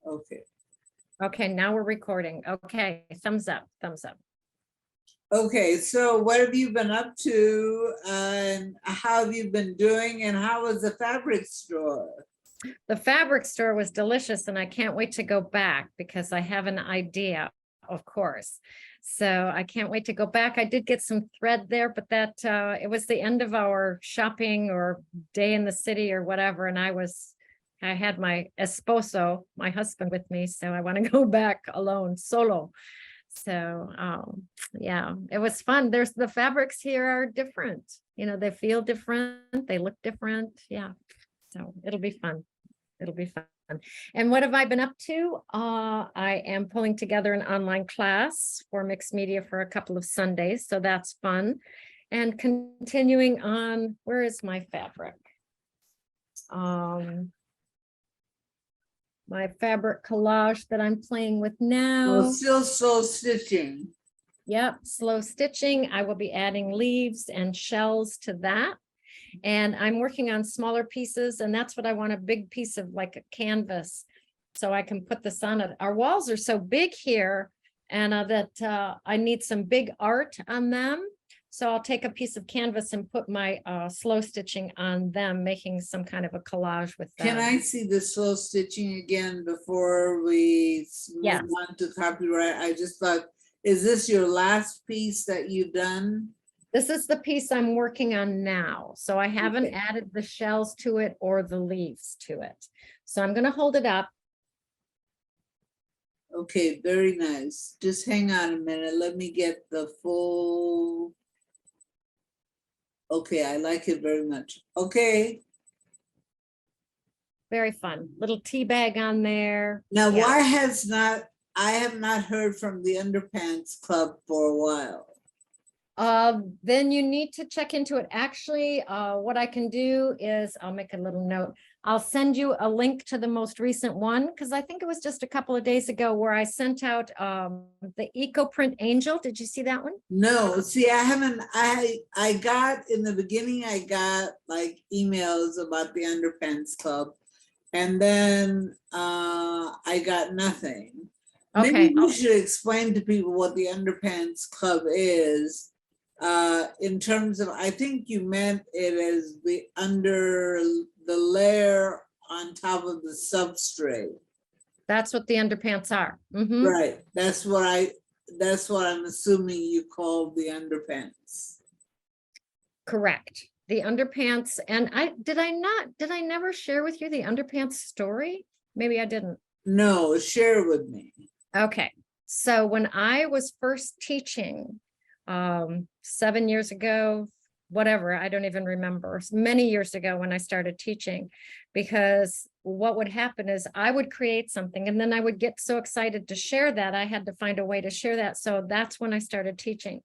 Okay. Okay, now we're recording. Okay, thumbs up, thumbs up. Okay, so what have you been up to and how have you been doing and how was the fabric store? The fabric store was delicious and I can't wait to go back because I have an idea, of course. So I can't wait to go back. I did get some thread there, but that it was the end of our shopping or day in the city or whatever. And I had my esposo, my husband, with me. So I want to go back alone, solo. So yeah, it was fun. The fabrics here are different. You know, they feel different. They look different. Yeah. So it'll be fun. It'll be fun. And what have I been up to? I am pulling together an online class for mixed media for a couple of Sundays. So that's fun. And continuing on, where is my fabric? My fabric collage that I'm playing with now. Well, still slow stitching. Yep, slow stitching. I will be adding leaves and shells to that. And I'm working on smaller pieces, and that's what I want, a big piece of like a canvas so I can put this on it. Our walls are so big here, and that I need some big art on them. So I'll take a piece of canvas and put my slow stitching on them, making some kind of a collage with them. Can I see the slow stitching again before we Yes. move on to copyright? I just thought, is this your last piece that you've done? This is the piece I'm working on now. So I haven't Okay. added the shells to it or the leaves to it. So I'm going to hold it up. Okay, very nice. Just hang on a minute. Let me get the full. Okay, I like it very much. Okay. Very fun. Little tea bag on there. Now, Yeah. why has not, I have not heard from the Underpants Club for a while. Then you need to check into it. Actually, what I can do is I'll make a little note. I'll send you a link to the most recent one because I think it was just a couple of days ago where I sent out the Eco Print Angel. Did you see that one? No, see, I haven't, I got, in the beginning, I got like emails about the Underpants Club. And then I got nothing. Okay. Maybe we should explain to people what the Underpants Club is. In terms of, I think you meant it as the under the layer on top of the substrate. That's what the underpants are. Mhm. Right. That's what I'm assuming you call the underpants. Correct. The underpants. And did I never share with you the underpants story? Maybe I didn't. No, share with me. Okay. So when I was first teaching 7 years ago, whatever, I don't even remember, many years ago when I started teaching, because what would happen is I would create something and then I would get so excited to share that I had to find a way to share that. So that's when I started teaching.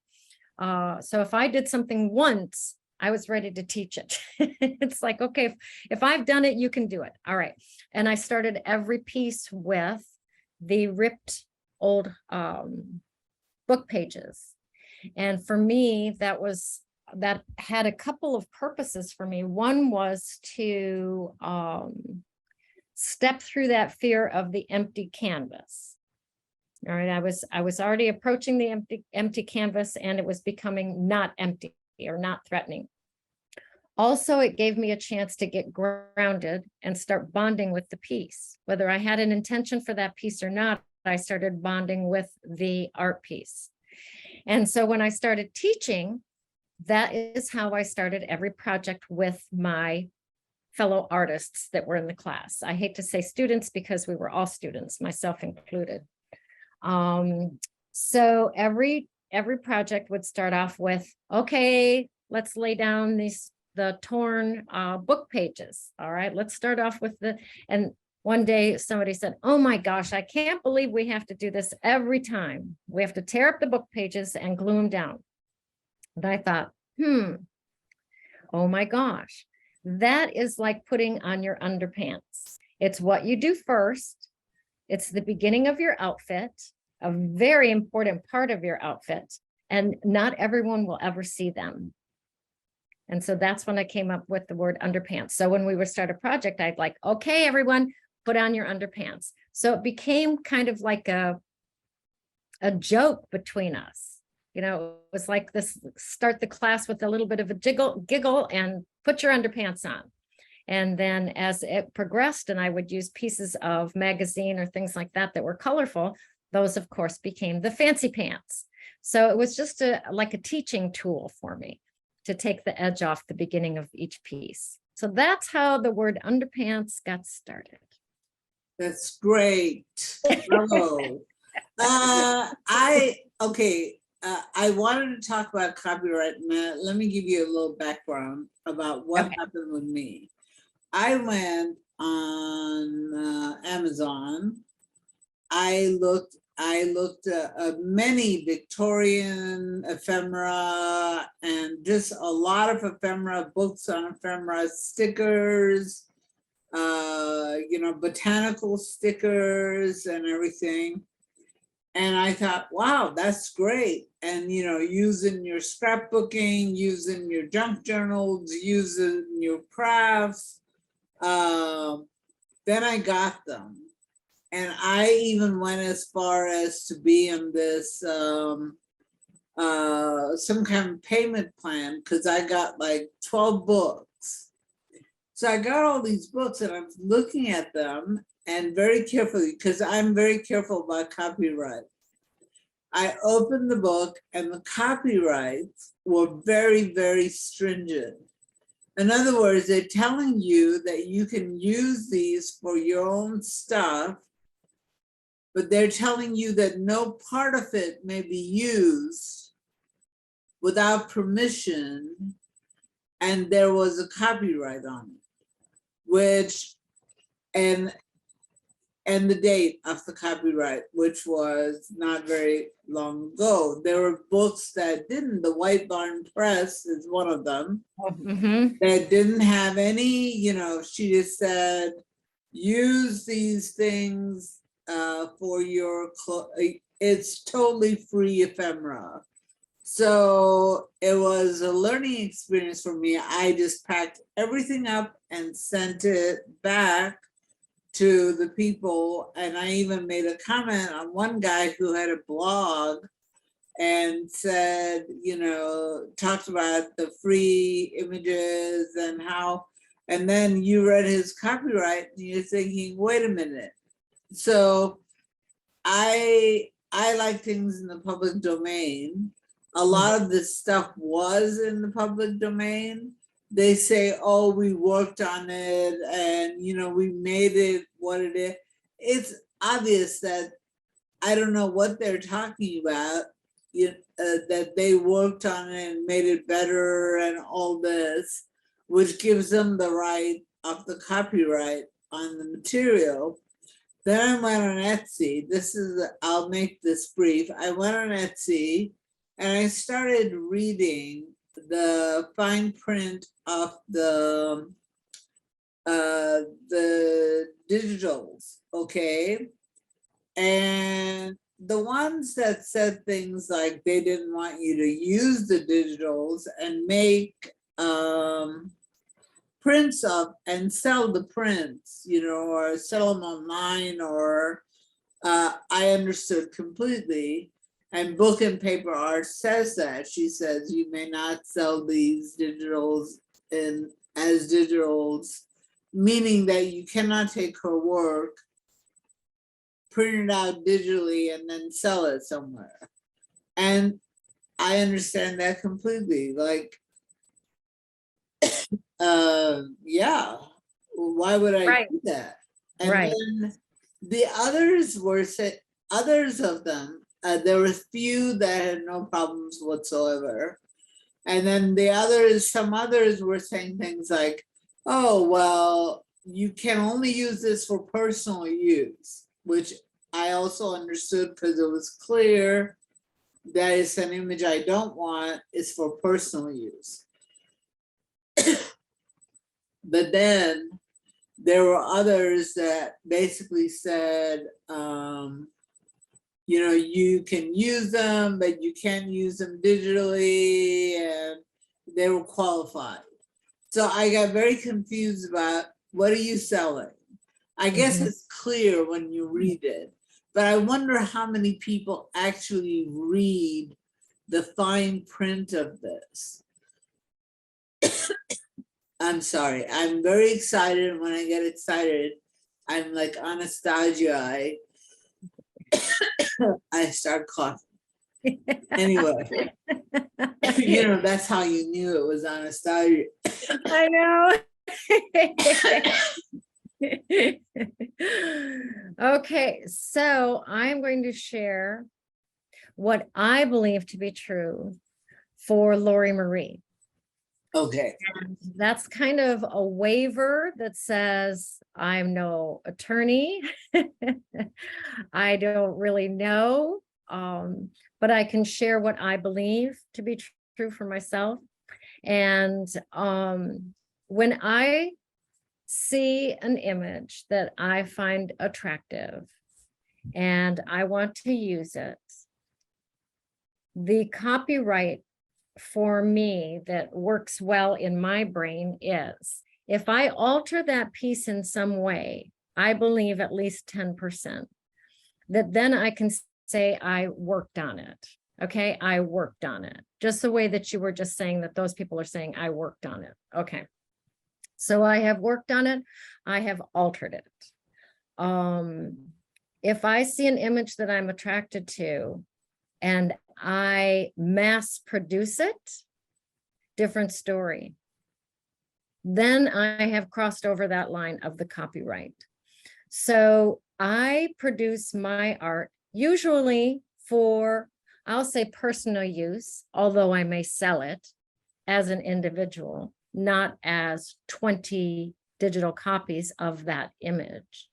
So if I did something once, I was ready to teach it. It's like, okay, if I've done it, you can do it. All right. And I started every piece with the ripped old book pages. And for me, that had a couple of purposes for me. One was to step through that fear of the empty canvas. All right, I was already approaching the empty canvas, and it was becoming not empty or not threatening. Also, it gave me a chance to get grounded and start bonding with the piece. Whether I had an intention for that piece or not, I started bonding with the art piece. And so when I started teaching, that is how I started every project with my fellow artists that were in the class. I hate to say students because we were all students, myself included. So every project would start off with, okay, let's lay down the torn book pages. All right, let's start off with and one day somebody said, oh my gosh, I can't believe we have to do this every time. We have to tear up the book pages and glue them down. And I thought, oh my gosh, that is like putting on your underpants. It's what you do first. It's the beginning of your outfit, a very important part of your outfit, and not everyone will ever see them. And so that's when I came up with the word underpants. So when we would start a project, I'd like, okay, everyone, put on your underpants. So it became kind of like a joke between us. You know, it was like this, start the class with a little bit of a giggle and put your underpants on. And then as it progressed and I would use pieces of magazine or things like that that were colorful, those of course became the fancy pants. So it was just like a teaching tool for me to take the edge off the beginning of each piece. So that's how the word underpants got started. That's great. Bravo. I wanted to talk about copyright. Let me give you a little background about what happened with me. I went on Amazon. I looked at many Victorian ephemera and just a lot of ephemera, books on ephemera, stickers, botanical stickers and everything. And I thought, wow, that's great. And, using your scrapbooking, using your junk journals, using your crafts. Then I got them. And I even went as far as to be in this some kind of payment plan, because I got like 12 books. So I got all these books and I'm looking at them and very carefully, because I'm very careful about copyright. I opened the book and the copyrights were very, very stringent. In other words, they're telling you that you can use these for your own stuff, but they're telling you that no part of it may be used without permission, and there was a copyright on it, which, and the date of the copyright, which was not very long ago. There were books that didn't. The White Barn Press is one of them, that didn't have any, she just said, use these things for your, it's totally free ephemera. So it was a learning experience for me. I just packed everything up and sent it back to the people. And I even made a comment on one guy who had a blog and said, talked about the free images and how, and then you read his copyright and you're thinking, wait a minute. So I like things in the public domain. A lot of this stuff was in the public domain. They say, oh, we worked on it and, we made it what it is. It's obvious that I don't know what they're talking about, that they worked on it and made it better and all this, which gives them the right of the copyright on the material. Then I went on Etsy. I'll make this brief. I went on Etsy and I started reading the fine print of the digitals, okay? And the ones that said things like they didn't want you to use the digitals and make prints of and sell the prints, or sell them online, or I understood completely. And Book and Paper Arts says that. She says you may not sell these digitals as digitals, meaning that you cannot take her work, print it out digitally, and then sell it somewhere. And I understand that completely. Like, yeah, why would I do that? And then the others were others of them, there were few that had no problems whatsoever. And then some others were saying things like, oh, well, you can only use this for personal use, which I also understood because it was clear that it's an image I don't want, it's for personal use. But then there were others that basically said, you can use them, but you can't use them digitally, and they were qualified. So I got very confused about, what are you selling? I guess Mhm. it's clear when you read it, but I wonder how many people actually read the fine print of this. I'm sorry, I'm very excited. When I get excited, I'm like Anastasia, I start coughing. Anyway, that's how you knew it was Anastasia. I know. Okay, so I'm going to share what I believe to be true for LorriMarie. Okay. That's kind of a waiver that says I'm no attorney. I don't really know, but I can share what I believe to be true for myself. And when I see an image that I find attractive and I want to use it, the copyright for me that works well in my brain is if I alter that piece in some way, I believe at least 10%, that then I can say I worked on it. Okay, I worked on it. Just the way that you were just saying that those people are saying I worked on it. Okay. So I have worked on it. I have altered it. If I see an image that I'm attracted to and I mass produce it, different story. Then I have crossed over that line of the copyright. So I produce my art usually for, I'll say personal use, although I may sell it as an individual, not as 20 digital copies of that image.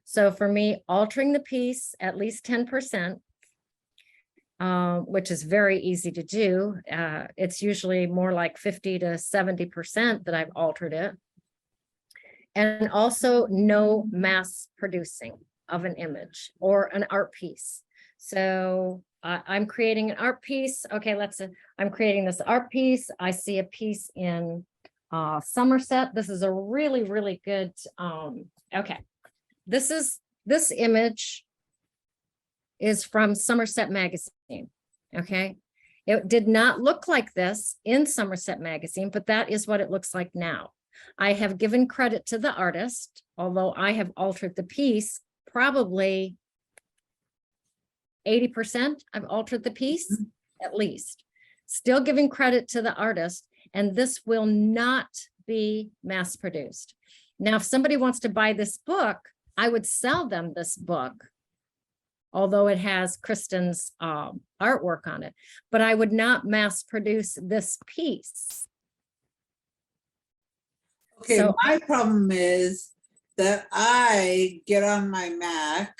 So for me, altering the piece at least 10%, which is very easy to do. It's usually more like 50 to 70% that I've altered it. And also no mass producing of an image or an art piece. So I'm creating an art piece. Okay, I'm creating this art piece. I see a piece in Somerset. This is a really, really good, okay. This image is from Somerset Magazine, okay? It did not look like this in Somerset Magazine, but that is what it looks like now. I have given credit to the artist, although I have altered the piece, probably 80% I've altered the piece, at least. Still giving credit to the artist, and this will not be mass produced. Now, if somebody wants to buy this book, I would sell them this book, although it has Kristen's artwork on it, but I would not mass produce this piece. Okay, So my problem is that I get on my Mac.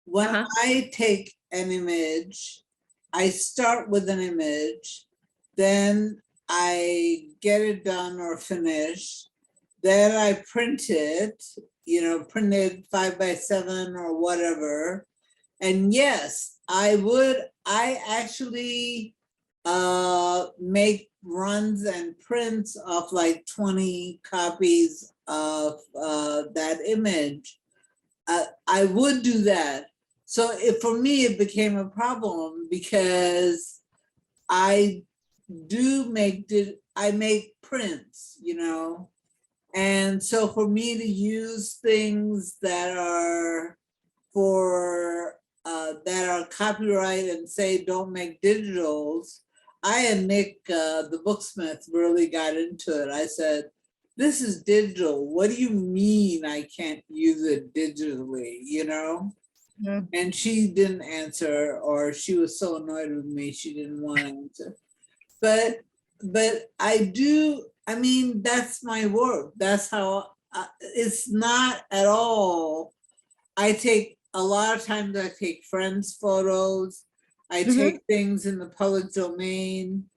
When I take an image, I start with an image, then I get it done or finished, then I print it, printed 5x7 or whatever. And yes, I actually make runs and prints of like 20 copies of that image. I would do that. So for me, it became a problem because I make prints, and so for me to use things that are that are copyright and say don't make digitals, I and Nick, the booksmith, really got into it. I said, this is digital. What do you mean I can't use it digitally, Mhm. And she didn't answer, or she was so annoyed with me, she didn't want to answer. But that's my work. That's how, it's not at all. A lot of times I take friends' photos. I take things in the public domain.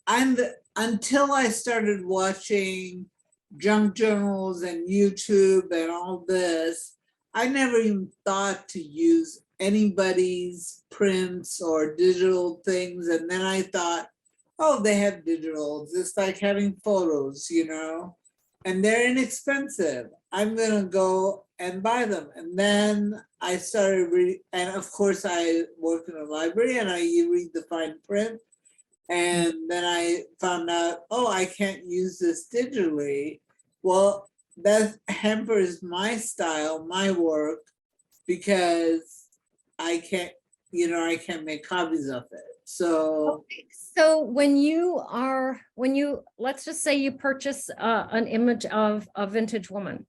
Until I started watching junk journals and YouTube and all this, I never even thought to use anybody's prints or digital things. And then I thought, oh, they have digitals. It's like having photos, and they're inexpensive. I'm going to go and buy them. And then I started reading, and of course I work in a library and you read the fine print. And then I found out, oh, I can't use this digitally. Well, that hampers my style, my work, because I can't, I can't make copies of it. So, So let's just say you purchase an image of a vintage woman.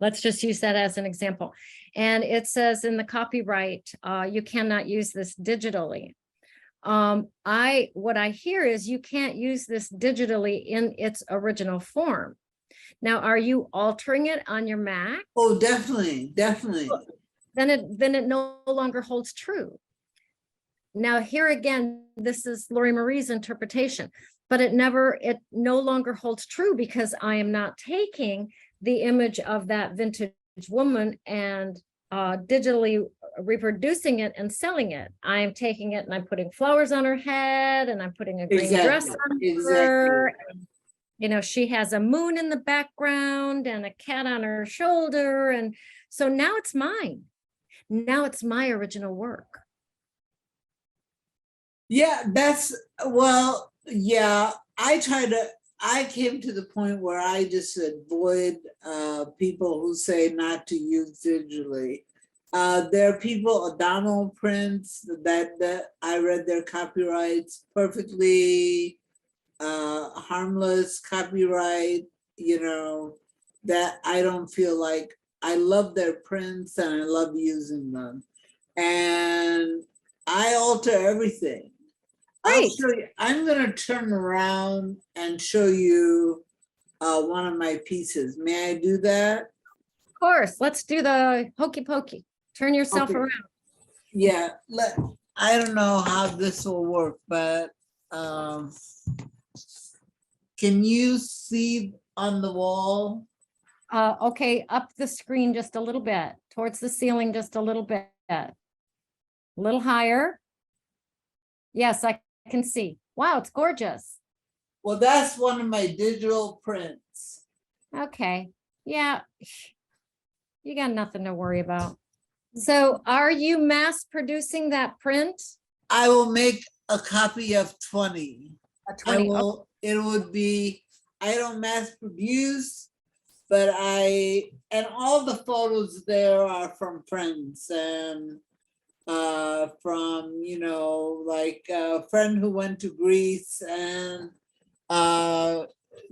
Let's just use that as an example. And it says in the copyright, you cannot use this digitally. What I hear is you can't use this digitally in its original form. Now, are you altering it on your Mac? oh, definitely, definitely. Then it no longer holds true. Now, here again, this is LorriMarie's interpretation, but it no longer holds true because I am not taking the image of that vintage woman and digitally reproducing it and selling it. I am taking it and I'm putting flowers on her head and I'm putting a green dress on her. She has a moon in the background and a cat on her shoulder. And so now it's mine. Now it's my original work. Yeah, well, yeah, I came to the point where I just avoid people who say not to use digitally. There are people, Adamo prints, that I read their copyrights, perfectly harmless copyright, that I don't feel like, I love their prints and I love using them. And I alter everything. Right. I'll show you. I'm going to turn around and show you one of my pieces. May I do that? Of course. Let's do the hokey pokey. Turn yourself around. Yeah. I don't know how this will work, but can you see on the wall? Okay, up the screen just a little bit, towards the ceiling just a little bit. A little higher. Yes, I can see. Wow, it's gorgeous. Well, that's one of my digital prints. Okay, yeah, you got nothing to worry about. So are you mass producing that print? I will make a copy of 20. A 20. It would be, I don't mass produce, but and all the photos there are from friends and from, like a friend who went to Greece and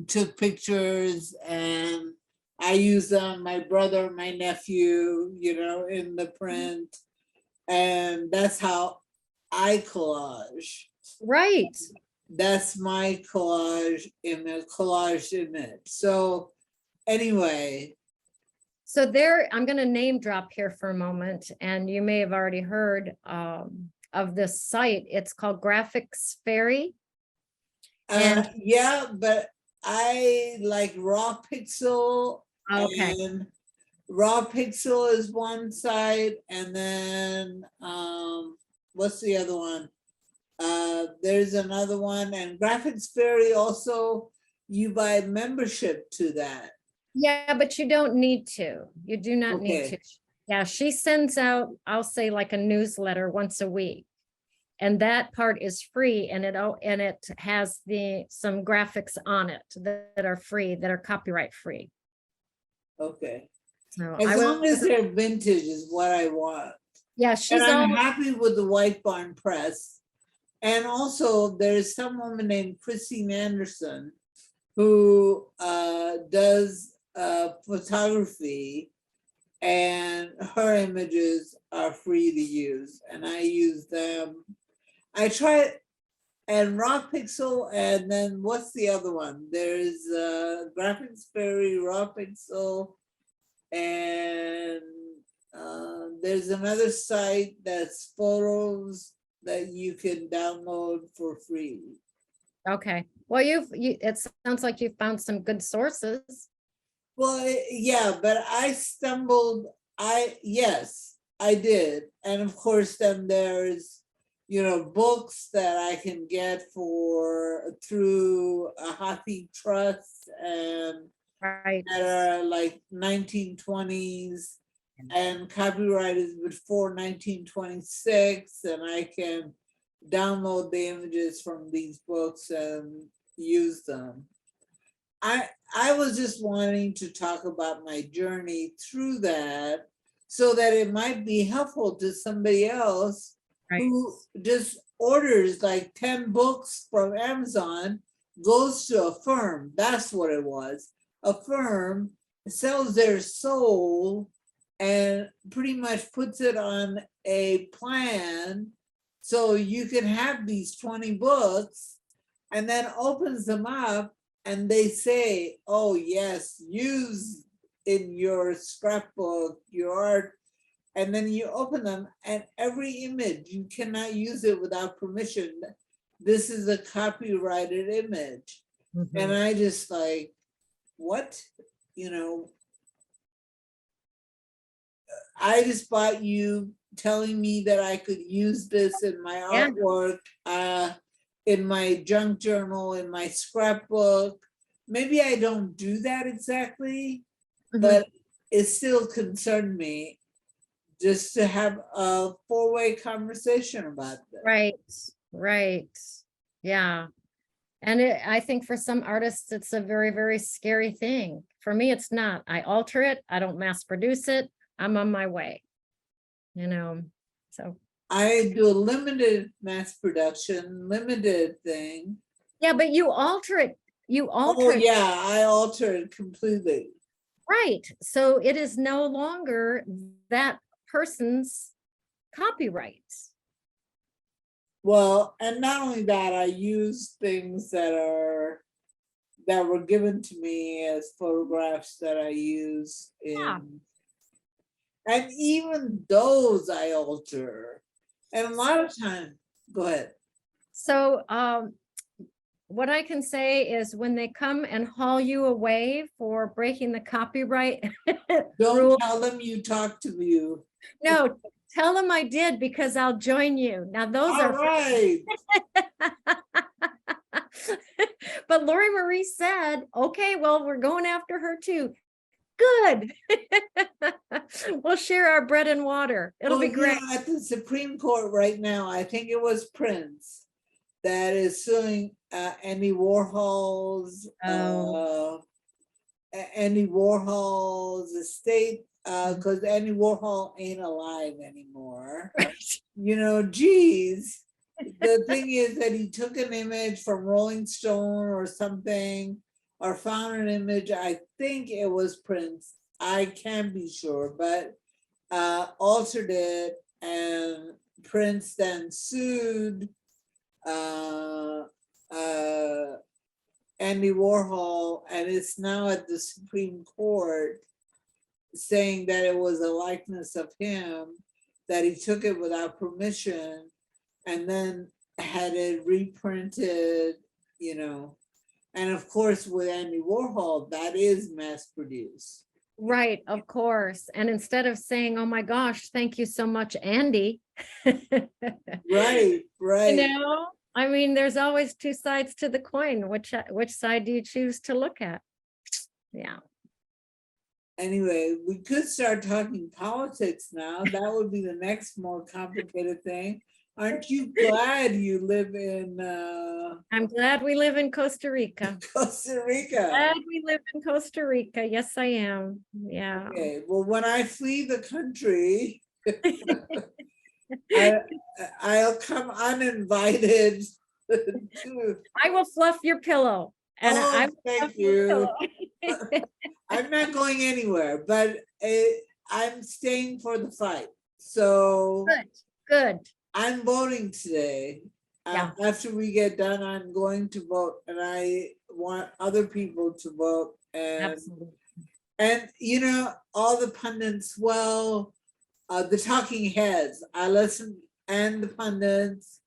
took pictures, and I use them, my brother, my nephew, in the print. And that's how I collage. Right. That's my collage image. So anyway. So there, I'm going to name drop here for a moment, and you may have already heard of this site. It's called Graphics Fairy. And yeah, but I like Raw Pixel. Okay. And Raw Pixel is one site, and then what's the other one? There's another one, and Graphics Fairy also, you buy membership to that. Yeah, but you don't need to. You do not need to. Yeah, she sends out, I'll say, like a newsletter once a week. And that part is free, and it has some graphics on it that are free, that are copyright free. Okay. So as long as they're vintage is what I want. Yeah, I'm happy with the White Barn Press. And also there's some woman named Christine Anderson who does photography, and her images are free to use, and I use them. I try, and Raw Pixel, and then what's the other one? There's Graphics Fairy, Raw Pixel, and there's another site that's photos that you can download for free. Okay. Well, it sounds like you found some good sources. Well, yeah, but I stumbled, yes, I did. And of course, then there's, books that I can get through a Hathi Trust, and Right. that are like 1920s, and copyright is before 1926, and I can download the images from these books and use them. I was just wanting to talk about my journey through that so that it might be helpful to somebody else Right. who just orders like 10 books from Amazon, goes to a firm. That's what it was. A firm sells their soul and pretty much puts it on a plan so you can have these 20 books, and then opens them up and they say, oh yes, use in your scrapbook, your art, and then you open them and every image, you cannot use it without permission. This is a copyrighted image. And I just like, what? You know, I just bought you telling me that I could use this in my Yeah. artwork, in my junk journal, in my scrapbook. Maybe I don't do that exactly, but it still concerned me just to have a four-way conversation about this. Right, right. Yeah. And I think for some artists, it's a very, very scary thing. For me, it's not. I alter it. I don't mass produce it. I'm on my way, you know, so. I do a limited mass production, limited thing. Yeah, but you alter it. You alter Oh it. yeah, I alter it completely. Right. So it is no longer that person's copyright. Well, and not only that, I use things that were given to me as photographs that I use Yeah. in, and even those I alter. And a lot of times, go ahead. So what I can say is when they come and haul you away for breaking the copyright Don't rule, tell them you talked to you. no, tell them I did because I'll join you. Now those All are right. but LorriMarie said, okay, well, we're going after her too. Good. We'll share our bread and water. It'll be Well, great. at the Supreme Court right now, I think it was Prince that is suing Andy Warhol's Andy Warhol's estate, because Andy Warhol ain't alive anymore. You know, geez. The thing is that he took an image from Rolling Stone or something, or found an image. I think it was Prince. I can't be sure, but altered it, and Prince then sued Andy Warhol, and it's now at the Supreme Court saying that it was a likeness of him, that he took it without permission and then had it reprinted, you know. And of course, with Andy Warhol, that is mass produced. Right, of course. And instead of saying, oh my gosh, thank you so much, Andy. Right, right. You know, I mean, there's always two sides to the coin. Which side do you choose to look at? Yeah. Anyway, we could start talking politics now. That would be the next more complicated thing. Aren't you glad you live in I'm glad we live in Costa Rica. Costa Rica? Glad we live in Costa Rica. Yes, I am. Yeah. Okay, well, when I flee the country, I'll come uninvited to. I will fluff your pillow. And Oh, thank you. I'm not going anywhere, but I'm staying for the fight. So Good, good. I'm voting today. Yeah. After we get done, I'm going to vote, and I want other people to vote. Absolutely. And you know, all the pundits, well, the talking heads, I listen, and the pundits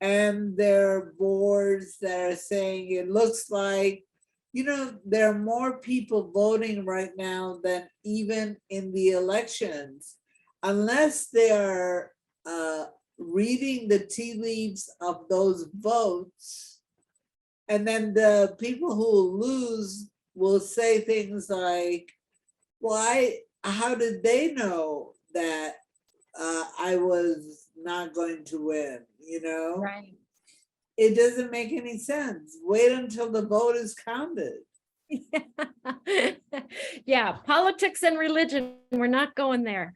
and their boards that are saying it looks like, you know, there are more people voting right now than even in the elections, unless they are reading the tea leaves of those votes. And then the people who lose will say things like, why, how did they know that I was not going to win, you know? Right. It doesn't make any sense. Wait until the vote is counted. Yeah, politics and religion, we're not going there.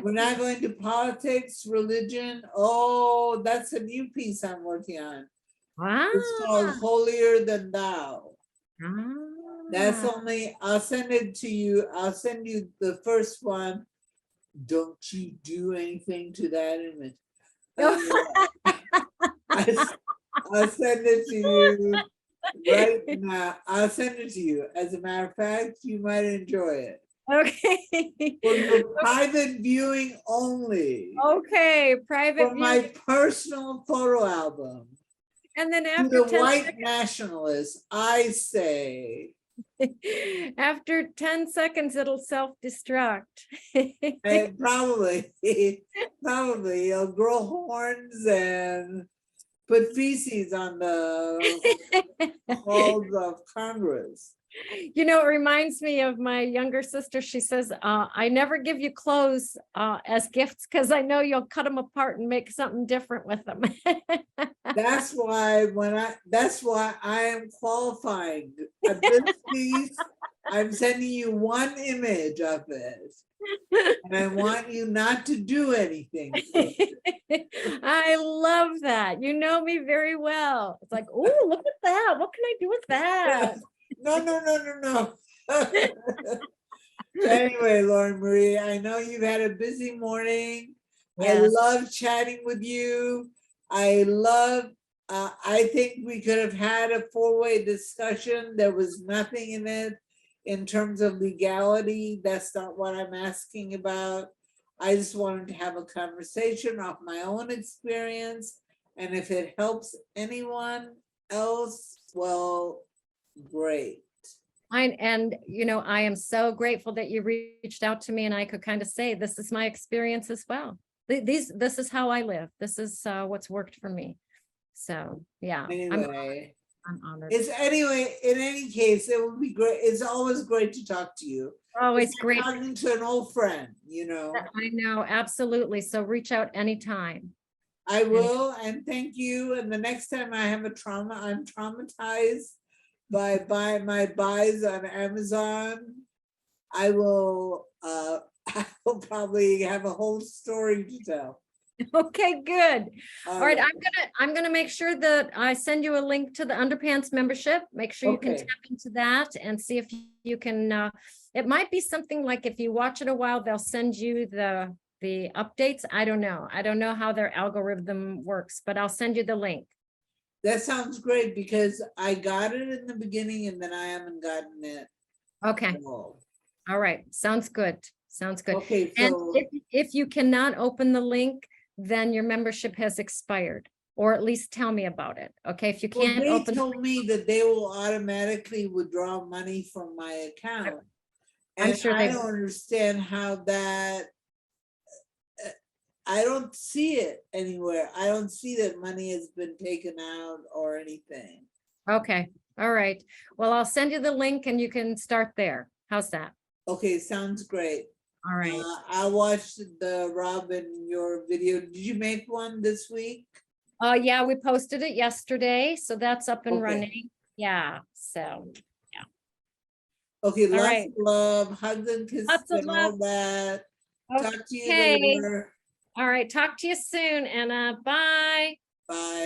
We're not going to politics, religion. Oh, that's a new piece I'm working on. It's called Ah, Holier Than Thou. That's ah. only, I'll send it to you. I'll send you the first one. Don't you do anything to that image. I'll send it to you right now. I'll send it to you. As a matter of fact, you might enjoy it. Okay. For your private viewing only. Okay, private For view. my personal photo album. And then To after the 10 white nationalists, I say. after 10 seconds, it'll self-destruct. And probably, probably you'll grow horns and put feces on the halls of Congress. You know, it reminds me of my younger sister. She says, I never give you clothes as gifts because I know you'll cut them apart and make something different with them. That's why that's why I am qualifying. At this piece, I'm sending you one image of it. And I want you not to do anything. I love that. You know me very well. It's like, oh, look at that. What can I do with that? No. Anyway, LorriMarie, I know you've had a busy morning. I Yes. love chatting with you. I think we could have had a four-way discussion. There was nothing in it in terms of legality. That's not what I'm asking about. I just wanted to have a conversation off my own experience. And if it helps anyone else, well, great. And you know, I am so grateful that you reached out to me and I could kind of say, this is my experience as well. This is how I live. This is what's worked for me. So yeah, Anyway, I'm honored. anyway, in any case, it would be great. It's always great to talk to you. Always It's like great. talking to an old friend, you know. I know, absolutely. So reach out anytime. I will, and thank you. And the next time I have a trauma, I'm traumatized by my buys on Amazon. I will I will probably have a whole story to tell. Okay, good. All right, right. I'm gonna make sure that I send you a link to the Underpants membership. Make sure you can Okay. tap into that and see if you can. It might be something like if you watch it a while, they'll send you the updates. I don't know. I don't know how their algorithm works, but I'll send you the link. That sounds great because I got it in the beginning and then I haven't gotten it Okay. at all. All right. Sounds good. Sounds good. Okay, And so if you cannot open the link, then your membership has expired, or at least tell me about it. Okay. If you well, can't they open. told me that they will automatically withdraw money from my account. I'm And sure I they don't understand how that, I don't see it anywhere. I don't see that money has been taken out or anything. Okay, all right. Well, I'll send you the link and you can start there. How's that? Okay, sounds great. All right. I watched the Robin, your video. Did you make one this week? Yeah, we posted it yesterday, so that's up and Okay. running. Yeah, so Okay, all lots right. of love, hugs and kisses Lots of and love. all that. Talk to you Okay. later. All right, talk to you soon, Anna. Bye. Bye.